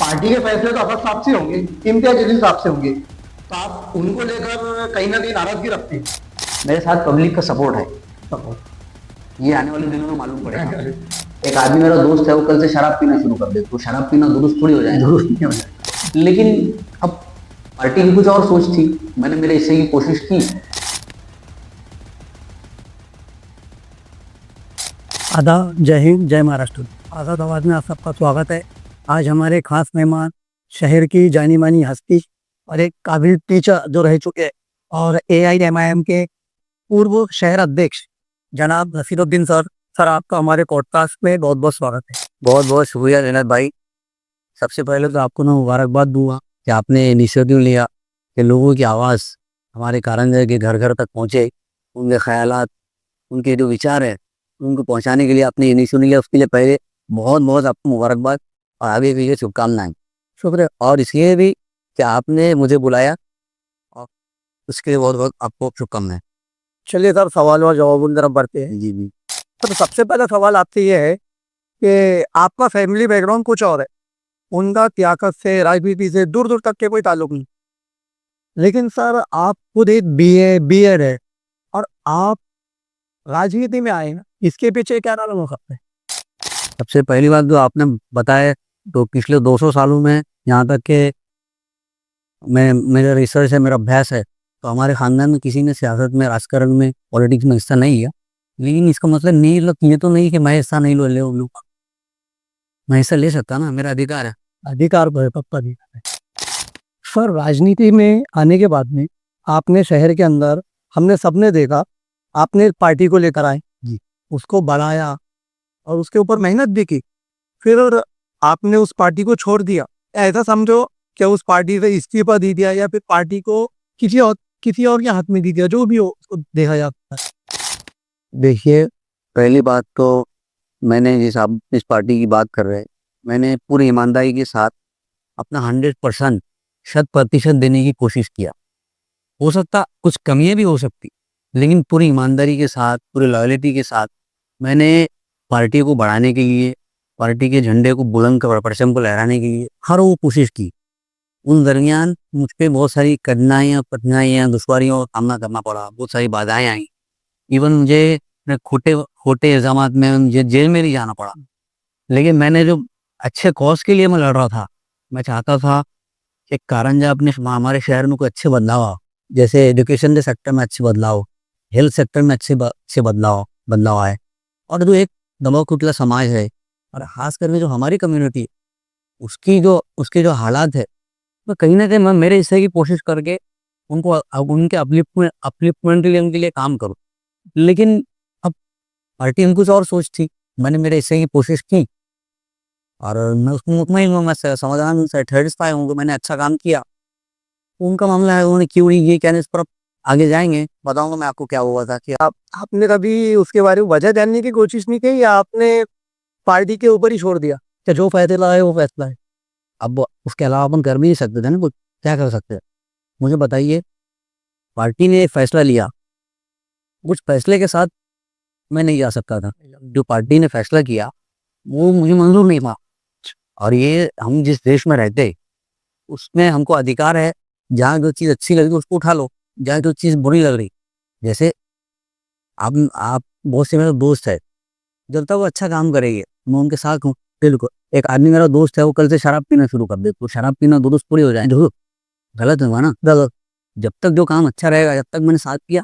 Party के फैसले तो अफर साहब से होंगे, इम्तियाज जलील साहब से होंगे, तो आप उनको लेकर कहीं ना कहीं नाराजगी रखते हैं। मेरे साथ पब्लिक का सपोर्ट है, ये आने वाले दिनों में मालूम पड़ेगा। एक आदमी मेरा दोस्त है, वो कल से शराब पीना शुरू कर दे, तो शराब पीना दुरुस्त थोड़ी हो जाए, दुरुस्त नहीं हो जाए। लेकिन अब पार्टी की कुछ और सोच थी, मैंने मेरे हिस्से की कोशिश की। आदाब, जय हिंद, जय महाराष्ट्र। आज़ाद आवाज़ में आप सबका स्वागत है। आज हमारे खास मेहमान शहर की जानी मानी हस्ती और एक काबिल टीचर जो रह चुके हैं और AIMIM के पूर्व शहर अध्यक्ष जनाब नसीरुद्दीन सर। सर, आपका हमारे पॉडकास्ट में बहुत बहुत स्वागत है। बहुत बहुत शुक्रिया जैनत भाई। सबसे पहले तो आपको मैं मुबारकबाद दूंगा कि आपने इनिशिएटिव लिया कि लोगों की आवाज़ हमारे कारंजा के घर घर तक पहुँचे, उनके ख्यालात, उनके जो विचार है उनको पहुंचाने के लिए आपने इनिशिएटिव लिया। उसके लिए पहले बहुत बहुत आपको मुबारकबाद और आगे भी ये शुभकामनाएं। शुक्र है, और इसलिए भी कि आपने मुझे बुलाया, और उसके लिए बहुत बहुत आपको शुभकामनाएं। चलिए सर, सवाल और जवाब की तरफ बढ़ते हैं। जी जी। तो सबसे पहला सवाल आपसे ये है कि आपका फैमिली बैकग्राउंड कुछ और है, उनका सियासत से, राजनीति से दूर दूर तक के कोई ताल्लुक नहीं। लेकिन सर, आप खुद एक BA है और आप राजनीति में आए हैं, इसके पीछे क्या कारण हो सकता है? सबसे पहली बात जो आपने बताया, तो पिछले 200 सालों में यहाँ तक के मेरा रिसर्च है, मेरा अभ्यास है, तो हमारे ख़ानदान में किसी ने सियासत में, राजकारण में, पॉलिटिक्स में हिस्सा नहीं लिया। लेकिन इसका मतलब नहीं, ये तो नहीं कि मैं हिस्सा नहीं ले लूँगा। मैं हिस्सा ले सकता ना, मेरा अधिकार है। अधिकार पर पक्का अधिकार है। सर, राजनीति में आने के बाद में आपने शहर के अंदर, हमने सबने देखा, आपने एक पार्टी को लेकर आए जी। उसको बढ़ाया और उसके ऊपर मेहनत भी की, फिर आपने उस पार्टी को छोड़ दिया। ऐसा समझो कि उस पार्टी से इस्तीफा दे दिया या फिर पार्टी को किसी और के हाथ में दे दिया, जो भी हो उसको देखा जाता है। देखिए, पहली बात तो मैंने, जिस आप इस पार्टी की बात कर रहे हैं, मैंने पूरी ईमानदारी के साथ अपना 100% 100% देने की कोशिश किया। हो सकता कुछ कमियां भी हो सकती, लेकिन पूरी ईमानदारी के साथ, पूरी लॉयल्टी के साथ मैंने पार्टी को बढ़ाने के लिए, पार्टी के झंडे को बुलंद कर, परचम को लहराने के लिए हर वो कोशिश की। उन दरमियान मुझ पे बहुत सारी कठिनाइयाँ, दुश्वारियों का सामना करना पड़ा, बहुत सारी बाधाएं आई। इवन मुझे अपने खोटे खोटे इल्ज़ामात में मुझे जेल में भी जाना पड़ा। लेकिन मैंने जो अच्छे कॉज के लिए मैं लड़ रहा था, मैं चाहता था कि कारंजा अपने हमारे शहर में कोई अच्छे बदलाव आओ, जैसे एजुकेशन के सेक्टर में अच्छे बदलाव, हेल्थ सेक्टर में अच्छे बदलाव आए। और जो एक दबाव कुचला समाज है, और खास करके जो हमारी कम्युनिटी है, उसके जो हालात है, तो कहीं ना कहीं मैं मेरे हिस्से की कोशिश करके उनके अपलिफ्टमेंट के लिए, उनके लिए काम करूँ। लेकिन अब पार्टी में कुछ और सोच थी, मैंने मेरे हिस्से की कोशिश की और मैं उसको मुतमईन हूँ, मैं समाधान सेटिस्फाई हूँ कि मैंने अच्छा काम किया। उनका मामला है, उन्होंने क्यों नहीं, ये कहने इस पर आगे जाएंगे, बताऊंगा मैं आपको क्या हुआ था कि आपने कभी उसके बारे में वजह जानने की कोशिश नहीं की या आपने पार्टी के ऊपर ही छोड़ दिया कि जो फैसला है वो फैसला है? अब उसके अलावा अपन कर भी नहीं सकते थे ना, कुछ क्या कर सकते हैं। मुझे बताइए, पार्टी ने एक फैसला लिया, कुछ फैसले के साथ मैं नहीं जा सकता था। जो पार्टी ने फैसला किया वो मुझे मंजूर नहीं था। और ये हम जिस देश में रहते, उसमें हमको अधिकार है, जहाँ जो चीज़ अच्छी लग रही उसको उठा लो, जहाँ जो चीज़ बुरी लग रही, जैसे आप बहुत से मेरे दोस्त है, जब तक वो अच्छा काम करेंगे मैं उनके साथ हूँ। बिल्कुल, एक आदमी मेरा दोस्त है, वो कल से शराब पीना शुरू कर दे, तो शराब पीना दुरुस्त पूरी हो जाए, जो गलत हुआ ना, गलत। जब तक जो काम अच्छा रहेगा, जब तक मैंने साथ किया,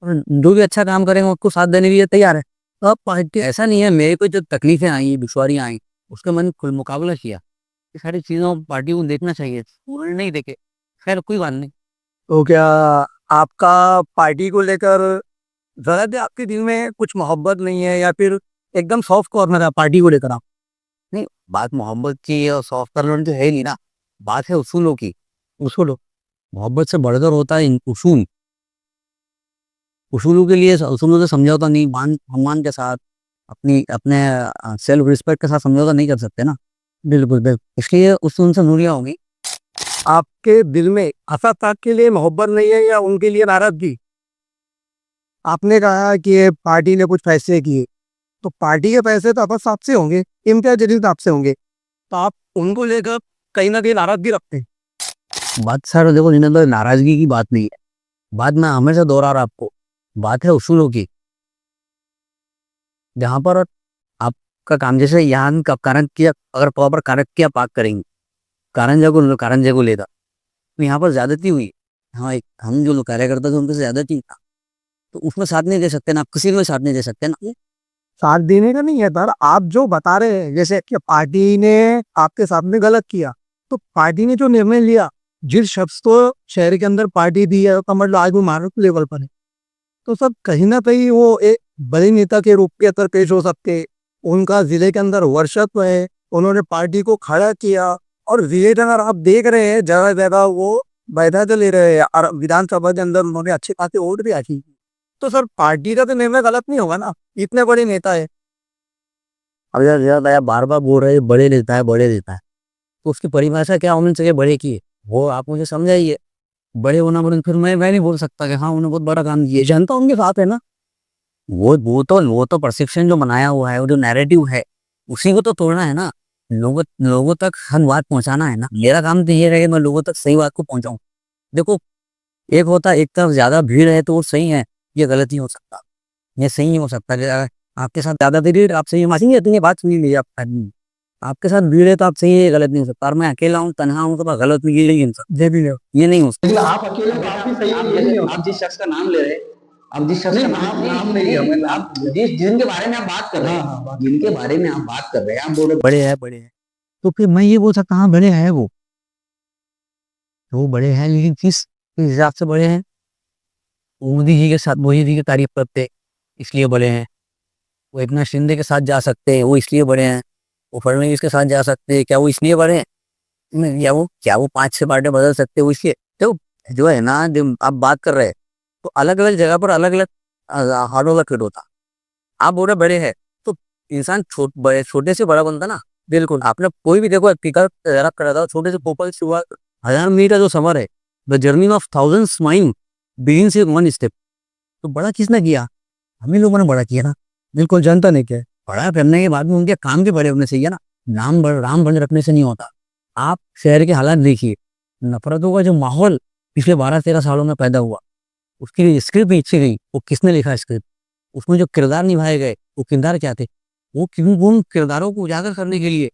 और जो भी अच्छा काम करेंगे उसको साथ देने के लिए तैयार है। तो अब पार्टी ऐसा नहीं है, मेरे को जो तकलीफें आई, दुश्वारियाँ आई, उसका मैंने खुद मुकाबला किया। ये सारी चीज़ों पार्टी को देखना चाहिए, उन्होंने नहीं देखे। खैर कोई बात नहीं। तो क्या आपका पार्टी को लेकर जरा भी आपके दिल में कुछ मोहब्बत नहीं है या फिर एकदम सॉफ्ट कॉर्नर है पार्टी को लेकर आप? नहीं, बात मोहब्बत की और सॉफ्ट कार्नर तो है नहीं ना, बात है उसूलों की। उसको मोहब्बत से बढ़कर होता है उसूल। उसूलों के लिए, उसूलों से समझौता नहीं, मान सम्मान के साथ, अपने सेल्फ रिस्पेक्ट के साथ समझौता नहीं कर सकते ना। बिल्कुल बिल्कुल। इसलिए उसूल से दूरियां होगी। आपके दिल में असद के लिए मोहब्बत नहीं है या उनके लिए नाराजगी? आपने कहा कि ये पार्टी ने कुछ फैसले किए, तो पार्टी के पैसे तो आपस आपसे होंगे, इम्तियाज जलील तो आपसे होंगे, तो आप उनको लेकर कहीं ना कहीं नाराजगी रखते हैं। बात सर देखो जिन्हें नाराजगी की बात नहीं है, बात मैं हमेशा दोहरा रहा आपको, बात है उसूलों की। जहाँ पर आपका काम जैसे यहाँ का कारण किया, अगर प्रॉपर कारण किया पाक करेंगे, कारण जगह लेता तो यहाँ पर ज्यादती हुई। हाँ हम जो लोग कार्यकर्ता थे उनके से ज्यादती था, तो उसमें साथ नहीं दे सकते ना, आप किसी में साथ नहीं दे सकते ना। साथ देने का नहीं है सर, आप जो बता रहे हैं जैसे कि पार्टी ने आपके सामने गलत किया, तो पार्टी ने जो निर्णय लिया, जिस शख्स को शहर के अंदर पार्टी दी है तो मतलब आज वो महाराष्ट्र लेवल पर है, तो सब कहीं ना कहीं वो एक बड़े नेता के रूप के अंदर पेश हो सकते। उनका जिले के अंदर वर्चस्व है, उन्होंने पार्टी को खड़ा किया, और जिले के अंदर आप देख रहे हैं जगह जगह वो बैठा तो ले रहे हैं, और विधानसभा के अंदर उन्होंने अच्छे खासे वोट भी हासिल किए। तो सर पार्टी का तो निर्णय गलत नहीं होगा ना, इतने बड़े नेता है। अब यार बार बार बोल रहे हैं बड़े नेता है बड़े नेता है, तो उसकी परिभाषा क्या होनी चाहिए बड़े की, वो आप मुझे समझाइए। बड़े होना बोले फिर मैं नहीं बोल सकता कि हाँ उन्होंने बहुत बड़ा काम किया, जनता उनके साथ है ना। वो तो प्रशिक्षण जो बनाया हुआ है, वो जो नैरेटिव है, उसी को तो तोड़ना है ना। लोगों तक हर बात पहुंचाना है ना। मेरा काम तो ये रहे मैं लोगों तक सही बात को पहुंचाऊं। देखो एक होता एक तरफ ज्यादा भीड़ है तो वो सही है, ये गलत नहीं हो सकता, ये सही नहीं हो सकता कि अगर आपके साथ ज्यादा भीड़ आप सही मासी नहीं, बात सुनी लीजिए आप आपके साथ भीड़ है तो आप सही है, ये गलत नहीं हो सकता। और मैं अकेला हूँ तनहा हूँ तो मैं गलत नहीं, ये नहीं हो सकता, ये नहीं हो सकता। लेकिन आप अकेले तो आप भी सही नहीं हो। आप जिस शख्स का नाम ले रहे हैं, आप जिस शख्स का नाम नहीं है, मैं आप जिनके बारे में आप बात कर रहे हैं, जिनके बारे में आप बात कर रहे हैं, आप बोल रहे बड़े हैं, तो फिर मैं ये बोल सकता हाँ बड़े हैं वो, तो वो बड़े हैं, लेकिन किस हिसाब से बड़े हैं? मोदी जी के साथ मोदी जी की तारीफ करते इसलिए बड़े हैं, वो एकनाथ शिंदे के साथ जा सकते हैं वो इसलिए बड़े हैं, वो फडणवीस के साथ जा सकते हैं क्या वो इसलिए बड़े हैं? क्या वो 5-6 पार्टी बदल सकते हैं वो इसलिए? तो जो है ना, जो आप बात कर रहे हैं, तो अलग अलग जगह पर अलग अलग हार्डों का फिट होता। आप बोल रहे बड़े हैं तो इंसान छोटे से बड़ा बनता ना। बिल्कुल, आपने कोई भी देखो पिकअप रख करा था, छोटे से पोपल से हुआ 1000 मीटर जो सफर है, the journey of thousands mind begins with one step. तो बड़ा किसने किया? हम ही लोगों ने बड़ा किया ना। बिल्कुल, जनता ने क्या है। बड़ा करने के बाद में उनके काम भी बड़े होने चाहिए ना। राम बन रखने से नहीं होता। आप शहर के हालात देखिए, नफरतों का जो माहौल पिछले 12-13 सालों में पैदा हुआ, उसकी स्क्रिप्ट लिखी गई, वो किसने लिखा स्क्रिप्ट? उसमें जो किरदार निभाए गए वो किरदार क्या थे? वो क्यों उन किरदारों को उजागर करने के लिए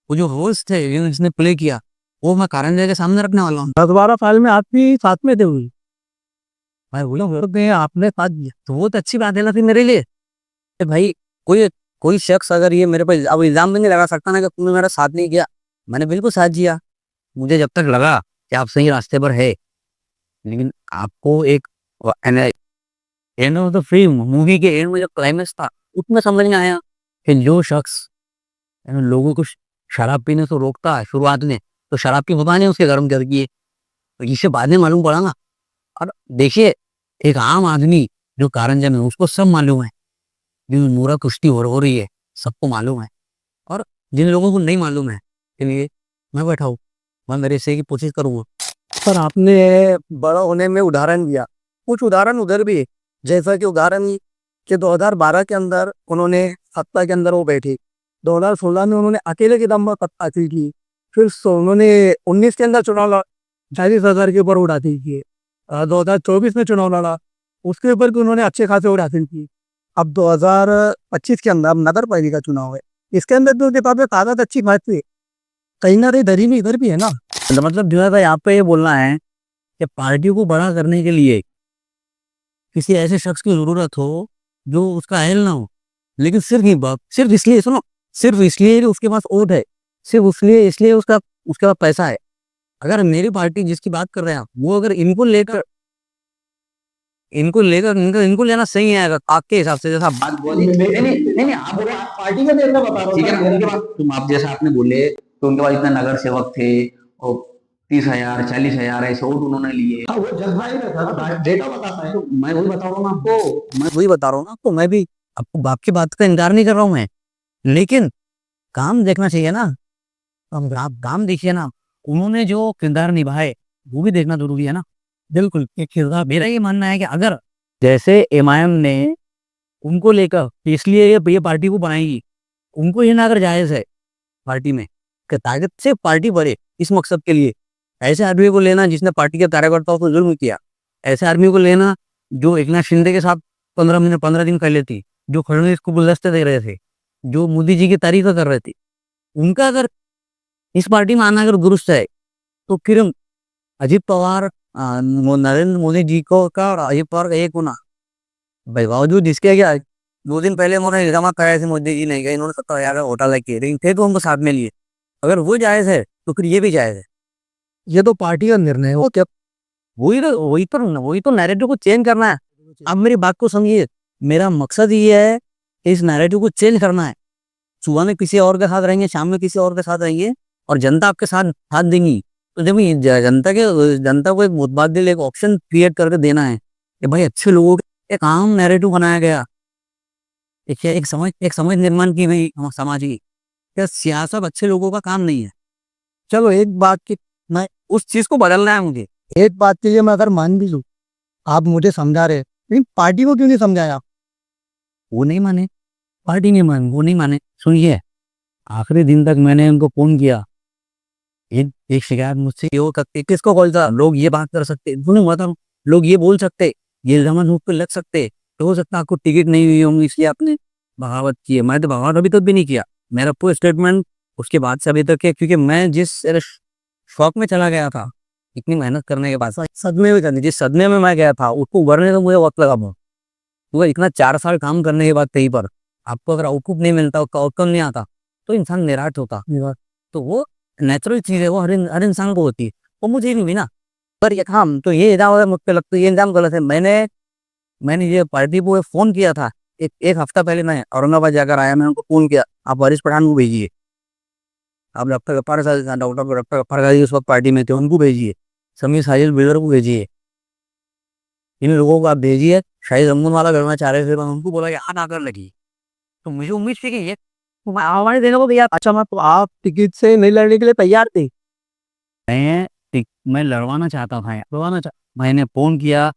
वो जो रोल्स थे जिसने प्ले किया, वो मैं कारण के सामने रखने वाला हूँ। 10-12 साल में आप भी साथ में थे हुई, मैं बोला आपने साथ दिया। तो वो तो अच्छी बात है ना फिर मेरे लिए। भाई कोई कोई शख्स अगर ये मेरे पर अब इल्जाम भी नहीं लगा सकता ना कि तुमने मेरा साथ नहीं किया। मैंने बिल्कुल साथ दिया, मुझे जब तक लगा कि आप सही रास्ते पर है। लेकिन आपको एक end of the film movie के एंड में जो क्लाइमेक्स था, उसमें समझ में आया कि जो शख्स लोगों को शराब पीने से रोकता है शुरुआत में, तो शराब की दुकानें उसके गर्म कर दिए, तो इसे बाद में मालूम पड़ा ना। और देखिए एक आम आदमी जो कारंजन है उसको सब मालूम है, जो नूरा कुश्ती हो रही है सबको मालूम है, और जिन लोगों को नहीं मालूम है के लिए मैं बैठा हूँ, मैं मेरे से की कोशिश करूँगा। पर आपने बड़ा होने में उदाहरण दिया, कुछ उदाहरण उधर भी है। जैसा कि उदाहरण कि 2012 के अंदर उन्होंने सत्ता के अंदर वो बैठे, 2016 में उन्होंने अकेले के दम पर सत्ता हासिल की, फिर उन्होंने 19 के अंदर चुनाव 40,000 के ऊपर वोट हासिल किए, 2024 में चुनाव लड़ा, उसके ऊपर भी उन्होंने अच्छे खासे वोट हासिल किए। अब 2025 के अंदर अब नगर पालिका चुनाव है, इसके अंदर तो उनके पास ताकत अच्छी खासी है, कहीं ना कहीं दरी में इधर भी है ना। तो मतलब जो है यहाँ पे ये बोलना है कि पार्टी को बड़ा करने के लिए किसी ऐसे शख्स की जरूरत हो जो उसका अहल ना हो, लेकिन सिर्फ इसलिए सुनो, सिर्फ इसलिए कि उसके पास वोट है, सिर्फ इसलिए उसके पास पैसा है। अगर मेरी पार्टी जिसकी बात कर रहे हैं वो अगर इनको लेकर इनको लेना सही है अगर आपके हिसाब से, जैसा बात बोली नहीं आप बोले पार्टी का निर्णय बता रहा ठीक है ना, हूँ। उनके पास तुम आप जैसा आपने बोले तो उनके पास इतना नगर सेवक थे और 30,000 40,000 ऐसे वोट उन्होंने लिए। हाँ, वो जज्बा ही रहता है, डेटा बताता है। तो मैं वही बता रहा हूँ ना आपको, मैं वही बता रहा हूँ ना आपको, मैं भी आपको आपकी बात का इनकार नहीं कर रहा हूँ मैं, लेकिन काम देखना चाहिए ना। आप काम देखिए ना, उन्होंने जो किरदार निभाए वो भी देखना जरूरी है ना। बिल्कुल, ये किरदार मेरा ये मानना है कि अगर जैसे एमआईएम ने उनको लेकर इसलिए ये पार्टी को बनाएगी, उनको ये ना अगर जायज है पार्टी में ताकत से पार्टी बढ़े इस मकसद के लिए। ऐसे आदमी को लेना जिसने पार्टी के कार्यकर्ताओं को जुल्म किया, ऐसे आदमी को लेना जो एकनाथ शिंदे के साथ 15 दिन पहले थी, जो फडणवीस को गुलदस्ते दे रहे थे, जो मोदी जी की तारीफ कर रहे थे, उनका अगर इस पार्टी में आना अगर दुरुस्त है, तो फिर अजित पवार नरेंद्र मोदी जी को का और अजित पवार का एक होना, भाई बावजूद इसके क्या 2 दिन पहले उन्होंने इल्जाम कराए थे मोदी जी ने, इन्होंने 70,000 का घोटाला किए, लेकिन थे तो उनको साथ में लिए। अगर वो जायज है तो फिर ये भी जायज है। ये तो पार्टी का निर्णय है, वो क्या वही तो नैरेटिव को चेंज करना है। अब मेरी बात को समझिए, मेरा मकसद ये है कि इस नैरेटिव को चेंज करना है। सुबह में किसी और के साथ रहेंगे, शाम में किसी और के साथ रहेंगे, और जनता आपके साथ साथ देंगी। तो जब ये जनता को एक मुतबादिल एक ऑप्शन क्रिएट करके देना है कि भाई अच्छे लोगों के एक आम नैरेटिव बनाया गया, एक समझ निर्माण की गई समाज की, क्या सियासत अच्छे लोगों का काम नहीं है। चलो एक बात की, मैं उस चीज को बदलना है मुझे। एक बात के लिए मैं अगर मान भी लूं, आप मुझे समझा रहे, लेकिन पार्टी को क्यों नहीं समझाया? वो नहीं माने, पार्टी नहीं मान, वो नहीं माने। सुनिए, आखिरी दिन तक मैंने उनको फोन किया, एक शिकायत मुझसे ये हो सकती, किसको कॉल था, लोग ये बात कर सकते, सुनो मतलब लोग ये बोल सकते, ये इल्जाम मुझ पे लग सकते, तो हो सकता है आपको टिकट नहीं हुई होंगी इसलिए आपने बगावत की है। मैं तो बगावत अभी तक भी नहीं किया, मेरा पूरा स्टेटमेंट उसके बाद से अभी तक है, क्योंकि मैं जिस शौक में चला गया था इतनी मेहनत करने के बाद, सदमे में करनी, जिस सदमे में मैं गया था उसको उभरने तो मुझे वक्त लगा बहुत। तो इतना 4 साल काम करने के बाद कहीं पर आपको अगर आउटपुट नहीं मिलता, आउटकम नहीं आता, तो इंसान निराश होता। तो वो नेचुरल चीज़ है, वो हर इंसान को होती है, वो मुझे नहीं हुई ना। पर ये काम तो ये इल्जाम मुझ पे लगता है, ये इल्जाम गलत है। मैंने ये पार्टी को फ़ोन किया था, एक हफ्ता पहले मैं औरंगाबाद जाकर आया, मैंने उनको फ़ोन किया, आप वारिस पठान को भेजिए, आप डॉक्टर गफ्फार गाजी उस वक्त पार्टी में थे, उनको भेजिए, समीर साजिद बिल्डर को भेजिए, इन लोगों को आप भेजिए। शाहिद अमन वाला करना चाह रहे थे, मैं उनको बोला कि हाँ ना कर लगी, तो मुझे उम्मीद थी कि ये हमारे देने को भैया। अच्छा, मैं तो आप टिकट से नहीं लड़ने के लिए तैयार थे? मैं लड़वाना चाहता था, मैंने फ़ोन किया,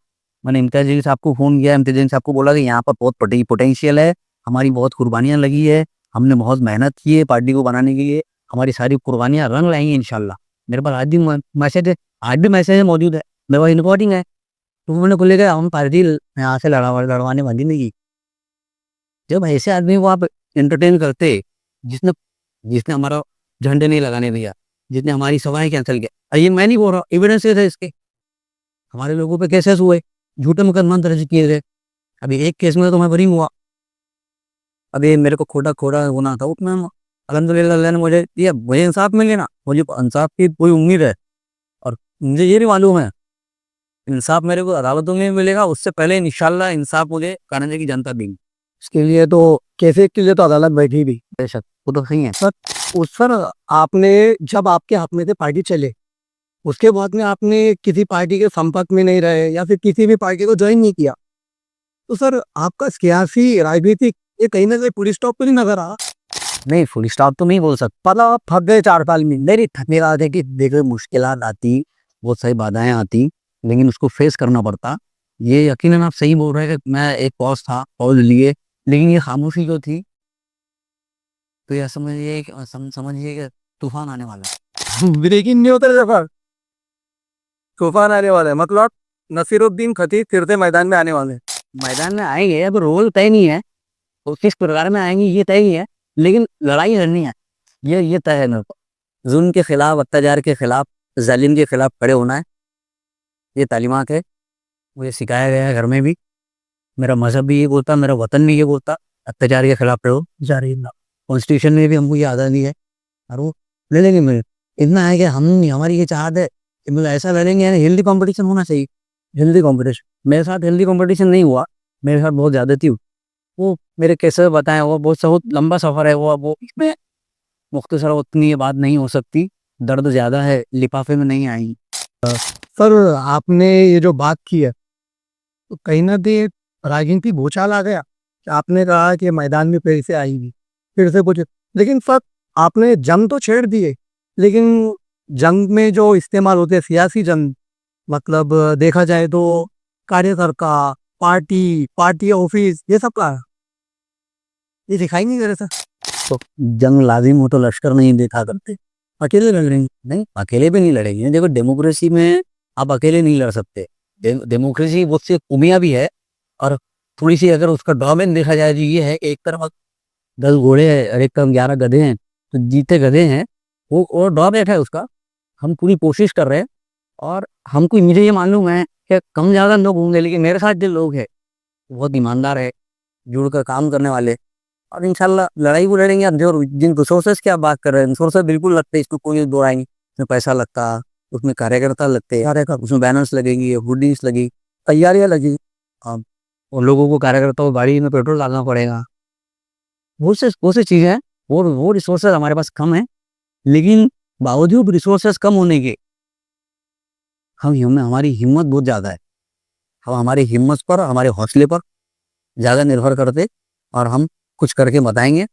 मैंने इम्तियाज जलील साहब को फ़ोन किया, इम्तियाज जलील साहब को बोला कि यहाँ पर बहुत पोटेंशियल है, हमारी बहुत कुर्बानियाँ लगी है, हमने बहुत मेहनत की है पार्टी को बनाने के लिए, हमारी सारी कुर्बानियाँ रंग लाएंगी इंशाल्लाह। मेरे पास आज भी मैसेज मौजूद है, मेरे पास रिकॉर्डिंग है। तो उन्होंने बोले कि हम पार्टी यहाँ से लड़वाने वाली नहीं की। जब ऐसे आदमी को आप एंटरटेन करते, जिसने जिसने हमारा झंडे नहीं लगाने दिया, जिसने हमारी सभाएं कैंसिल किया, ये मैं नहीं बोल रहा, एविडेंस है इसके, हमारे लोगों पे केसेस हुए, झूठे मुकदमा दर्ज किए थे। अभी एक केस में तो मैं बरी हुआ, अभी मेरे को खोटा होना था, उसमें अल्हम्दुलिल्लाह अल्लाह ने मुझे दिया, मुझे इंसाफ मिले ना, मुझे इंसाफ की पूरी उम्मीद है। और मुझे ये नहीं मालूम है इंसाफ मेरे को अदालतों में मिलेगा, उससे पहले इंशाल्लाह इंसाफ मुझे कराने की जनता देगी। इसके लिए तो कैसे के लिए तो अदालत बैठी भी। बेशक वो तो सही है। सर आपने जब आपके हाथ में से पार्टी चले, उसके बाद में आपने किसी पार्टी के संपर्क में नहीं रहे या फिर किसी भी पार्टी को ज्वाइन नहीं किया, तो सर आपका सियासी राजनीतिक ये कहीं ना कहीं पूरी स्टॉप तो नहीं नजर आ? नहीं, फुल स्टॉप तो नहीं बोल सकता, पता आप थक गए 4 साल में? मेरी थकने का है कि देखो मुश्किलात आती, बहुत सारी बाधाएं आती, लेकिन उसको फेस करना पड़ता। ये यकीनन आप सही बोल रहे हैं कि मैं एक पॉज लिए, लेकिन ये खामोशी जो थी, तो यह समझिए कि तूफान आने वाला है। ब्रेकिंग नहीं होता सफर, तूफान आने वाला है, मतलब नसीरुद्दीन खतीब फिर से मैदान में आने वाले हैं। मैदान में आएंगे, अब रोल तय नहीं है, वो किस प्रकार में आएंगे ये तय नहीं है, लेकिन लड़ाई लड़नी है, ये तय है मेरे को। जुल्म के खिलाफ, अत्याचार के खिलाफ, जालिम के खिलाफ खड़े होना है, ये तालीमात है, मुझे सिखाया गया है घर में भी, मेरा मजहब भी ये बोलता, मेरा वतन भी ये बोलता, अत्याचार के खिलाफ खड़े हो, जारी कॉन्स्टिट्यूशन में भी हमको ये आज़ादी है, और वो ले लेंगे। मेरे इतना है कि हमारी ये चाहत है कि मतलब ऐसा लड़ेंगे, यानी हेल्दी कंपटीशन होना चाहिए, हेल्दी कंपटीशन। मेरे साथ हेल्दी कंपटीशन नहीं हुआ, मेरे साथ बहुत ज़्यादती हुई, वो मेरे कैसे बताएं, वो बहुत लंबा सफ़र है, वो इसमें मुख्तसर उतनी ये बात नहीं हो सकती, दर्द ज़्यादा है, लिफाफे में नहीं आई। सर आपने ये जो बात की है, तो कहीं ना कहीं राजनीति भूचाल आ गया कि आपने कहा कि मैदान में फिर से आएगी, फिर से कुछ, लेकिन सर आपने जंग तो छेड़ दिए, लेकिन जंग में जो इस्तेमाल होते हैं सियासी जंग, मतलब देखा जाए तो कार्यकर्ता, पार्टी ऑफिस, ये सब का ये दिखाई नहीं दे रहा सर। तो जंग लाजिम हो तो लश्कर नहीं देखा करते, अकेले लड़ रहे हैं। नहीं, अकेले भी नहीं लड़ेंगे। देखो, डेमोक्रेसी में आप अकेले नहीं लड़ सकते। डेमोक्रेसी बहुत सी खूबियां भी है, और थोड़ी सी अगर उसका ड्रॉबैक देखा जाए तो ये है कि एक तरफ 10 घोड़े हैं और एक तरफ 11 गधे हैं, तो जीते गधे हैं। वो ड्रॉबैक है उसका। हम पूरी कोशिश कर रहे हैं, और हमको मुझे ये मालूम है कि कम ज़्यादा लोग होंगे, लेकिन मेरे साथ जो लोग हैं बहुत ईमानदार है, जुड़कर काम करने वाले। और इंशाल्लाह लड़ाई वो लड़ेंगे। अब जो जिन रिसोर्सेज की आप बात कर रहे हैं, रिसोर्सेज बिल्कुल लगते हैं, इसको कोई दो राय नहीं। उसमें पैसा लगता, उसमें कार्यकर्ता लगते, उसमें बैनर्स लगेंगी, होर्डिंग्स लगी, तैयारियां लगी। अब उन लोगों को, कार्यकर्ताओं को गाड़ी में पेट्रोल डालना पड़ेगा। बहुत से चीज़ें हैं। वो रिसोर्सेज हमारे पास कम है, लेकिन बावजूद रिसोर्सेज कम होने के हमारी हिम्मत बहुत ज़्यादा है। हम हमारी हिम्मत पर, हमारे हौसले पर ज़्यादा निर्भर करते, और हम कुछ करके बताएंगे।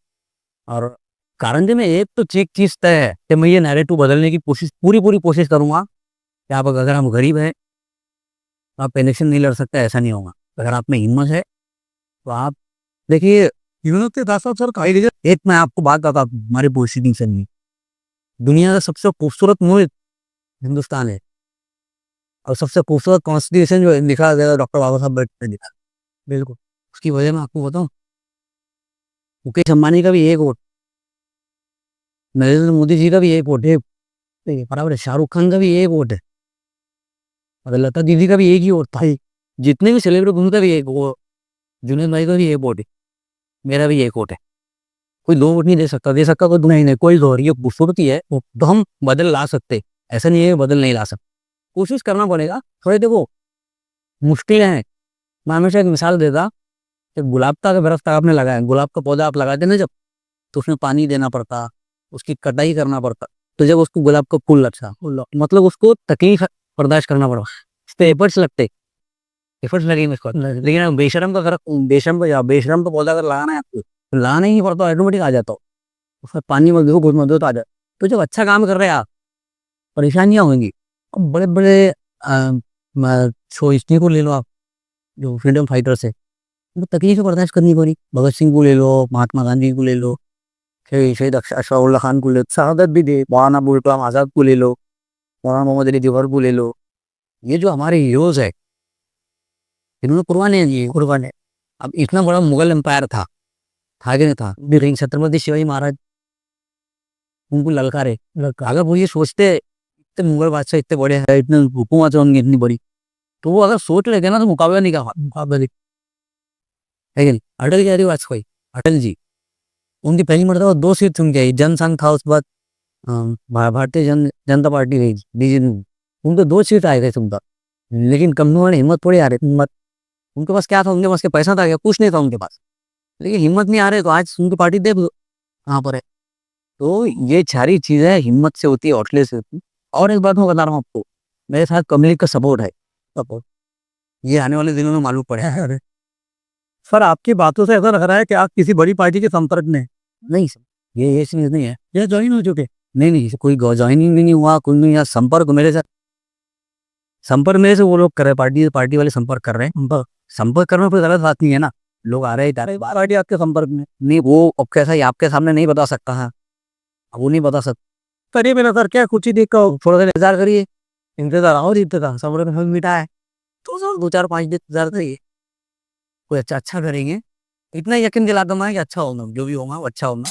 और कारंजे में एक तो चीज़ तय है कि मैं ये नैरेटिव बदलने की पूरी कोशिश करूँगा कि आप, अगर हम गरीब हैं तो आप इलेक्शन नहीं लड़ सकते, ऐसा नहीं होगा। अगर आप में हिम्मत है तो आप देखिए, हिम्मत के साथ साथ सर कई रीजन। एक मैं आपको बात बताता हूँ, हमारे प्रोसीडिंग से नहीं, दुनिया का सबसे खूबसूरत मुल्क हिंदुस्तान है, और सबसे खूबसूरत कॉन्स्टिट्यूशन जो लिखा गया डॉक्टर बाबा साहब अम्बेडकर ने लिखा। बिल्कुल, उसकी वजह मैं आपको बताऊँ, मुकेश अंबानी का भी एक वोट, नरेंद्र मोदी जी का भी एक वोट है, बराबर है, शाहरुख खान का भी एक वोट है, और लता दीदी का भी एक ही वोट था। जितने भी सेलिब्रिटी, उनका भी एक वो, जुनेद भाई का भी एक वोट है, मेरा भी एक वोट है। कोई दो वोट नहीं दे सकता कोई नहीं, कोई दो। ये खूबसूरती है, वो तो हम बदल ला सकते, ऐसा नहीं है बदल नहीं ला सकते। कोशिश करना पड़ेगा थोड़े। देखो, मुश्किल है। मैं हमेशा एक मिसाल देता कि गुलाब का अगर दरख्त आपने लगाया, गुलाब का पौधा आप लगाते ना जब, तो उसमें पानी देना पड़ता, उसकी कटाई करना पड़ता। तो जब उसको गुलाब का फूल अच्छा, मतलब उसको तकलीफ बर्दाश्त करना पड़ा, उस पर एफर्ट्स लगते, एफर्ट्स लगेंगे उसको। लेकिन अब बेशरम का पौधा अगर लगाना है आपको, तो लगाना ही नहीं पड़ता, ऑटोमेटिक आ जाता हो। उसमें पानी मत दो, कुछ मत दो तो आ जाए। तो जब अच्छा काम कर रहे हैं आप, परेशानियां होंगी। अब बड़े बड़े को ले लो आप, जो फ्रीडम फाइटर्स है, उनको तकलीफें बर्दाश्त करनी पड़ी। भगत सिंह को ले लो, महात्मा गांधी को ले लो, शहीद अशफाकुल्ला खान को ले लो, शहादत भी दे, मौलाना अबुल कलाम आज़ाद को ले लो, मौलाना मोहम्मद अली जौहर को ले लो। ये जो हमारे हीरोज है, इन्होंने कुर्बानियाँ दी, कुर्बानी। अब इतना बड़ा मुगल एम्पायर था कि नहीं था, लेकिन छत्रपति शिवाजी महाराज उनको ललकारे। अगर वो ये सोचते, इतने मुगल बादशाह इतने बड़े हैं, इतने हुकूमत है उनकी इतनी बड़ी, तो वो अगर सोच लेते ना तो मुकाबला नहीं कर मुकाबला नहीं है कि नहीं। अटल बिहारी वाजपेयी, अटल जी, उनकी पहली मरतबा 2 सीट चुन के आई, जनसंघ था, उस बाद भारतीय जनता पार्टी रही, बीजेपी। उनको 2 सीट आए थे सुनता, लेकिन कमजोर ने हिम्मत थोड़ी आ रही, हिम्मत उनके पास क्या था, उनके पास के पैसा था क्या, कुछ नहीं था उनके पास, लेकिन हिम्मत नहीं आ रही, तो आज उनकी पार्टी देख लो कहाँ पर है। तो ये सारी चीजें हिम्मत से होती है, हौसले से होती है। और एक बात मैं बता रहा हूँ आपको, मेरे साथ कम्युनिटी का सपोर्ट है, सपोर्ट ये आने वाले दिनों में मालूम पड़ेगा। अरे सर, आपकी बातों से ऐसा लग रहा है कि आप किसी बड़ी पार्टी के संपर्क में हैं। नहीं सर, ये चीज नहीं है। या ज्वाइन हो चुके? नहीं, कोई ज्वाइनिंग भी नहीं हुआ, कोई नहीं। यहाँ संपर्क मेरे से वो लोग कर रहे हैं, पार्टी वाले संपर्क कर रहे हैं। संपर्क करना कोई गलत बात नहीं है ना, लोग आ रहे हैं, जा रहे हैं, पार्टी आपके संपर्क में नहीं। वो अब कैसा ही आपके सामने नहीं बता सकता है, वो नहीं बता सकता। करिए मेरा सर, क्या कुछ ही देख कर थोड़ा सा इंतजार करिए, इंतजार और इंतजार सब्र में फल मीठा है। तो सर 2-4-5 दिन इंतजार करिए, कोई अच्छा करेंगे। इतना यकीन दिला दूंगा कि अच्छा होगा, जो भी होगा वो अच्छा होगा।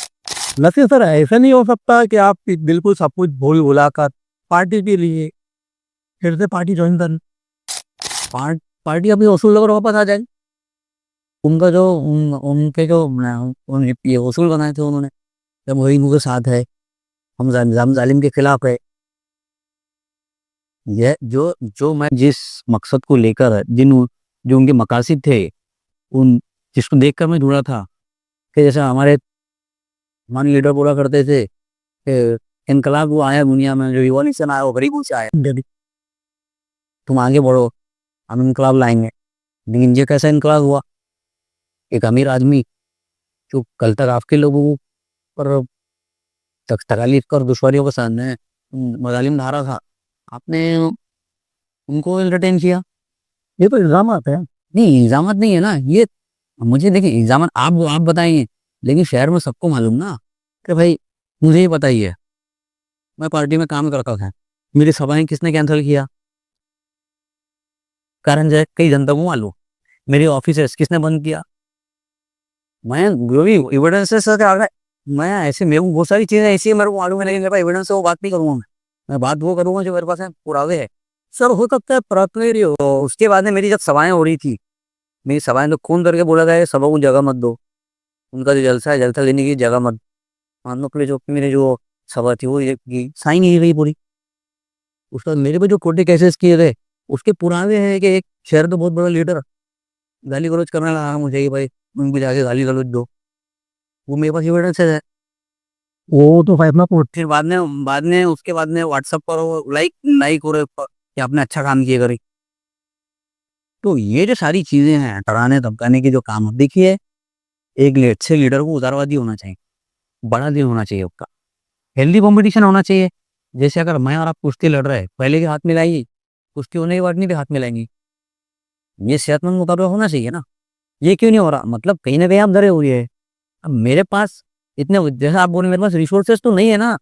नसीब सर, ऐसा नहीं हो सकता कि आप बिल्कुल सब कुछ भूल भुला कर पार्टी के लिए फिर से पार्टी ज्वाइन कर? पार्टी अभी वसूल होकर वापस आ जाएगी। उनका जो उनके जो ये वसूल बनाए थे उन्होंने, जब वही उनके साथ है, हम जालिम के खिलाफ है। यह जो मैं जिस मकसद को लेकर, जो उनके मकासद थे, उन जिसको देखकर मैं जुड़ा था, कि जैसे हमारे लीडर बोला करते थे कि इनकलाब वो आया दुनिया में, जो रिवॉल्यूशन आया वो गरीबों से आया, तुम आगे बढ़ो, हम इनकलाब लाएंगे। लेकिन ये कैसा इनकलाब हुआ, एक अमीर आदमी जो कल तक आपके लोगों पर तकलीफ कर दुश्वारियों के सामने मजालिम धारा था, आपने उनको एंटरटेन किया। ये तो इल्जाम आते हैं। नहीं, इल्जामत नहीं है ना ये। मुझे देखिए, इल्जामत आप बताइए, लेकिन शहर में सबको मालूम ना कि भाई मुझे ही बताइए, मैं पार्टी में काम करता था, मेरी सभाएं किसने कैंसिल किया? कारण जो है कई जनता को मालूम। मेरी ऑफिस किसने बंद किया? मैं जो भी एविडेंसेस है आ गए, मैं ऐसे मेरे को बहुत सारी चीजें ऐसी है मेरे को मालूम है, लेकिन मेरे पास एविडेंस है वो बात नहीं करूंगा मैं बात वो करूंगा जो मेरे पास है पुरावे है। सर हो सकता है प्राप्त हो। उसके बाद में मेरी जब सभाएं हो रही थी, मेरी सभाएं तो खून करके बोला गया है, सभा को जगह मत दो, उनका जो जलसा है जलसा लेने की जगह मत। मान लो कि जो मेरे जो सभा थी वो ये साइन नहीं गई पूरी। उसके बाद मेरे पे जो कोर्ट केसेस किए गए उसके पुरावे हैं कि एक शहर तो बहुत बड़ा लीडर गाली गलौज करने लगा मुझे कि भाई उनको जाके गाली गलौज दो, वो मेरे पास एविडेंस है। वो तो फैसला कोर्ट। फिर बाद में उसके बाद में व्हाट्सएप पर वो लाइक लाइक हो रहे कि आपने अच्छा काम किया करी। तो ये जो सारी चीजें हैं डराने धमकाने के जो काम है, देखिए एक अच्छे लीडर को उदारवादी होना चाहिए, बड़ा दिल होना चाहिए उसका, हेल्दी कंपटीशन होना चाहिए। जैसे अगर मैं और आप कुश्ती लड़ रहे हैं, पहले के हाथ मिलाएंगे, कुश्ती होने के बाद नहीं भी हाथ मिलाएंगे, ये सेहतमंद मुकाबला होना चाहिए ना। ये क्यों नहीं हो रहा? मतलब कहीं ना कहीं आप डरे हुए हैं। अब मेरे पास इतने, जैसे आप बोले मेरे पास रिसोर्सेस तो नहीं है ना,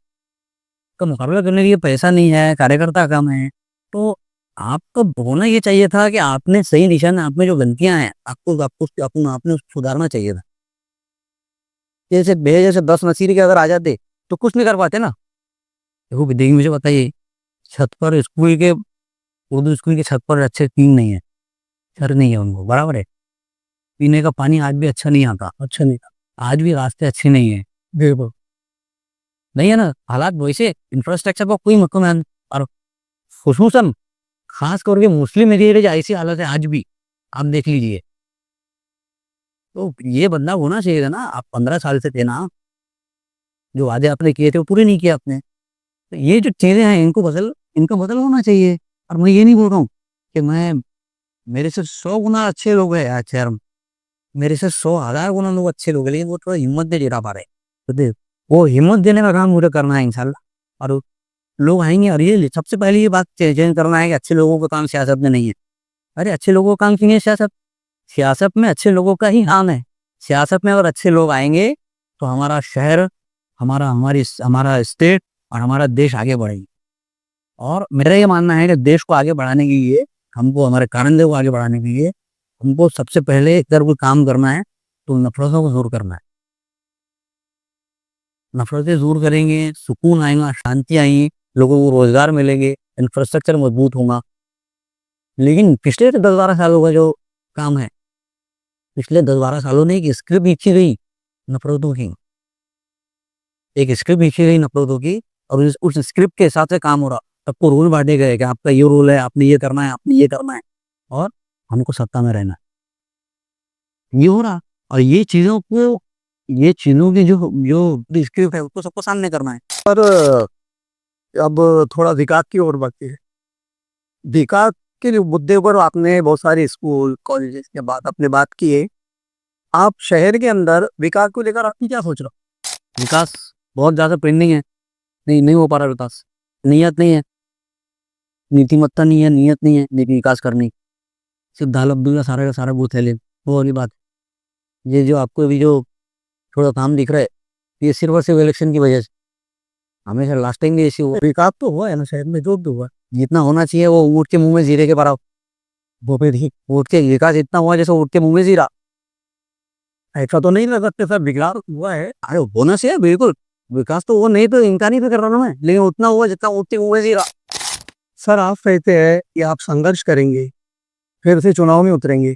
का मुकाबला करने के लिए पैसा नहीं है, कार्यकर्ता कम है। तो आपको होना ये चाहिए था कि आपने सही दिशा में, आप में जो गलतियां हैं आपको आपको आपने उसको सुधारना चाहिए था। जैसे भैया जैसे 10 नसीर के अगर आ जाते तो कुछ नहीं कर पाते ना। देखो देखिए मुझे बताइए, छत पर स्कूल के, उर्दू स्कूल के छत पर अच्छे टीम नहीं है, सर नहीं है उनको, बराबर है। पीने का पानी आज भी अच्छा नहीं आता, अच्छा नहीं था। आज भी रास्ते अच्छे नहीं है, बिल्कुल। नहीं है ना हालात वैसे, इंफ्रास्ट्रक्चर का कोई मतलब है। और खुसूसन खास करके मुस्लिम एरिया ऐसी हालत है आज भी, आप देख लीजिए। तो ये बदलाव होना चाहिए था ना। आप 15 साल से थे ना, जो वादे आपने किए थे वो पूरे नहीं किए आपने। तो ये जो चीजें हैं इनको बदल होना चाहिए। और मैं ये नहीं बोल रहा हूँ कि मैं, मेरे से 100 गुना अच्छे लोग हैं आज शहर में, मेरे से 100,000 गुना लोग अच्छे लोग हैं, लेकिन वो थोड़ा हिम्मत दे नहीं पा रहे। तो देख, वो हिम्मत देने का काम मुझे करना है इंशाल्लाह। और लोग आएंगे। और ये सबसे पहले ये बात चेंज करना है कि अच्छे लोगों का काम सियासत में नहीं है। अरे अच्छे लोगों का काम क्यों है सियासत? सियासत में अच्छे लोगों का ही काम है। सियासत में अगर अच्छे लोग आएंगे तो हमारा शहर, हमारा स्टेट और हमारा देश आगे बढ़ेगी। और मेरा ये मानना है कि देश को आगे बढ़ाने के लिए, हमको हमारे कारंदे को आगे बढ़ाने के लिए हमको सबसे पहले अगर कोई काम करना है तो नफरतों को दूर करना है। नफरतें दूर करेंगे, सुकून आएगा, शांति आएगी, लोगों को रोजगार मिलेंगे, इंफ्रास्ट्रक्चर मजबूत होगा। लेकिन पिछले 10-12 सालों का जो काम है, पिछले 10-12 सालों में एक स्क्रिप्ट लिखी गई नफरतों की, एक स्क्रिप्ट लिखी गई नफरतों की, और उस स्क्रिप्ट के हिसाब से काम हो रहा। सबको रोल बांटे गए कि आपका ये रोल है, आपने ये करना है, आपने ये करना है, और हमको सत्ता में रहना है, ये हो रहा। और ये चीजों की जो जो स्क्रिप्ट है उसको सबको सामने करना है। पर अब थोड़ा विकास की ओर बढ़ती है। विकास के लिए मुद्दे पर आपने बहुत सारे स्कूल कॉलेजेस के बाद अपने बात की है। आप शहर के अंदर विकास को लेकर आपकी क्या सोच रहे विकास बहुत ज्यादा पेंडिंग है, नहीं हो पा रहा विकास। नीयत नहीं है, नीतिमत्ता नहीं है, नियत नहीं है विकास करनी। सिर्फ दाल अब्दुल्ला सारा का सारा बूथ है, लेकिन वो वाली बात। ये जो आपको अभी जो थोड़ा काम दिख रहा है, ये सिर्फ और सिर्फ इलेक्शन की वजह से। हमेशा लास्ट टाइम भी ऐसी हुआ। हो? विकास तो हुआ है ना शहर में, जो भी हुआ। जितना होना चाहिए वो ऊँट के मुंह में जीरे के बराबर। वो फिर ही ऊँट के विकास इतना हुआ जैसे ऊँट के मुंह में जीरा। ऐसा तो नहीं लग सकते सर, विकास हुआ है। अरे होना चाहिए बिल्कुल, विकास तो वो नहीं तो इनकार नहीं तो कर रहा ना मैं, लेकिन उतना हुआ जितना ऊँट के मुंह में जीरा। सर आप कहते हैं कि आप संघर्ष करेंगे, फिर से चुनाव में उतरेंगे।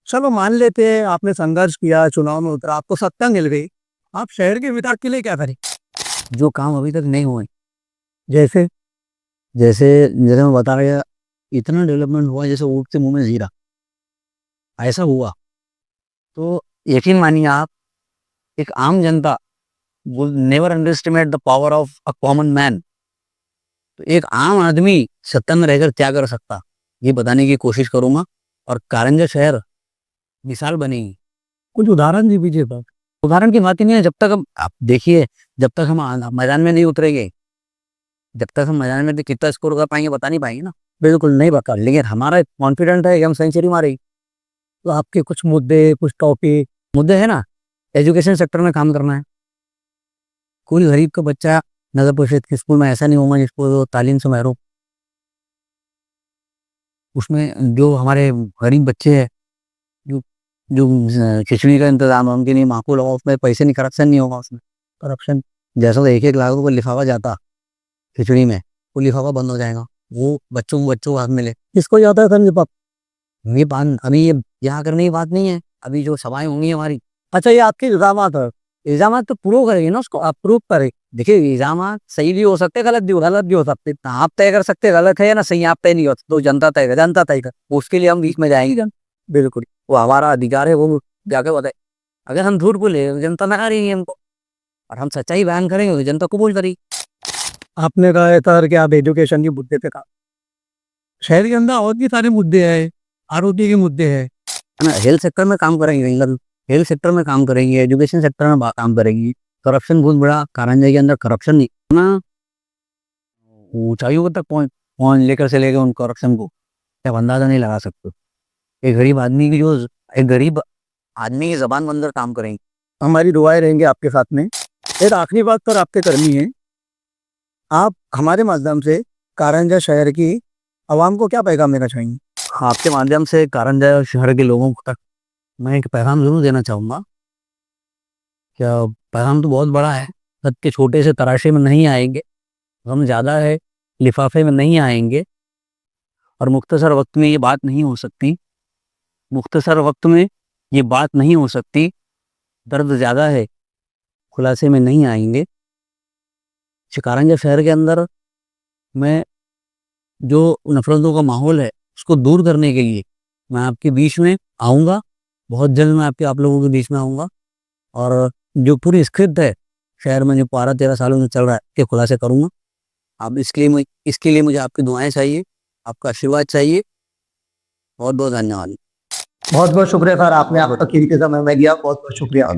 चलो मान लेते हैं आपने संघर्ष किया, चुनाव में उतरा, आपको सत्ता मिल गई, आप शहर के विकास के लिए क्या करें? जो काम अभी तक नहीं हुए, जैसे जैसे जैसे मैं बता रहा, इतना डेवलपमेंट हुआ जैसे ऊँट के मुंह में जीरा, ऐसा हुआ। तो यकीन मानिए आप, एक आम जनता will never underestimate the power of a common man। तो एक आम आदमी सत्ता में रहकर क्या कर सकता, ये बताने की कोशिश करूंगा। और कारंजा शहर मिसाल बनेगी। कुछ उदाहरण दी दीजिए सर। उदाहरण की बात ही नहीं है, जब तक आप देखिए, जब तक हम मैदान में नहीं उतरेंगे, जब तक हम मैदान में कितना स्कोर कर पाएंगे बता नहीं पाएंगे ना। बिल्कुल नहीं बता। लेकिन हमारा कॉन्फिडेंट है कि हम सेंचुरी मारेगी। तो आपके कुछ मुद्दे, कुछ टॉपिक। मुद्दे है ना, एजुकेशन सेक्टर में काम करना है। कोई गरीब का बच्चा नगर परिषद के स्कूल में ऐसा नहीं होगा जिसको तालीम से महरूम। उसमें जो हमारे गरीब बच्चे हैं, जो जो खिचड़ी का इंतजाम है उनके लिए माकूल होगा, उसमें पैसे नहीं, करप्शन नहीं होगा उसमें। करप्शन जैसा 1-1 लाख रुपये लिफाफा जाता खिचड़ी में, वो लिफाफा बंद हो जाएगा, वो बच्चों को हाथ मिले। किसको जाता है संजय पाप? ये बात अभी ये यहाँ करने की बात नहीं है, अभी जो सभाएं होंगी हमारी, अच्छा, ये आपके इल्जामात है। इल्जाम तो प्रूव करेंगे ना, उसको आप प्रूव करें। देखिए इल्जाम सही भी हो सकते, गलत भी हो सकते। ना आप तय कर सकते गलत है या ना सही, आप तय नहीं हो सकते, तो जनता तय कर, उसके लिए हम बीच में जाएंगे। बिल्कुल। वो हमारा अधिकार है, वो जाके बताए। अगर हम झूठ बोले तो जनता ना करेंगे हमको, और हम सच्चाई बयान करेंगे तो जनता कबूल करेगी। आपने कहा है सर कि आप एजुकेशन के मुद्दे पे काम, शहर के अंदर और भी सारे मुद्दे हैं, आरोग्य के मुद्दे हैं। है ना, हेल्थ सेक्टर में काम करेंगे, हेल्थ सेक्टर में काम करेंगे, एजुकेशन सेक्टर में काम करेंगे। करप्शन बहुत बड़ा, कारंजा के अंदर करप्शन नहीं ना, ऊंचाइयों तक पहुंच लेकर से लेकर उन करप्शन को आप अंदाजा नहीं लगा सकते। एक गरीब आदमी की जो एक गरीब आदमी की जबान बंदर काम करेंगे। हमारी दुआएं रहेंगे आपके साथ में। एक आखिरी बात पर आपके करनी है, आप हमारे माध्यम से कारंजा शहर की आवाम को क्या पैगाम देना चाहेंगे? आपके माध्यम से कारंजा शहर के लोगों तक मैं एक पैगाम जरूर देना चाहूँगा। क्या पैगाम तो बहुत बड़ा है, सद के छोटे से तराशे में नहीं आएंगे, गम ज़्यादा है लिफाफे में नहीं आएंगे, और मुख्तसर वक्त में ये बात नहीं हो सकती, मुख्तसर वक्त में ये बात नहीं हो सकती, दर्द ज़्यादा है खुलासे में नहीं आएंगे। कारंजा शहर के अंदर मैं जो नफरतों का माहौल है उसको दूर करने के लिए मैं आपके बीच में आऊँगा, बहुत जल्द मैं आप लोगों के बीच में आऊँगा, और जो पूरी स्क्रिप्ट है शहर में जो 12-13 सालों से चल रहा है के खुलासे करूँगा। आप इसके लिए मुझे आपकी दुआएं चाहिए, आपका आशीर्वाद चाहिए। बहुत बहुत धन्यवाद। बहुत बहुत शुक्रिया सर, आपने आपका कीमती समय में दिया, बहुत बहुत शुक्रिया।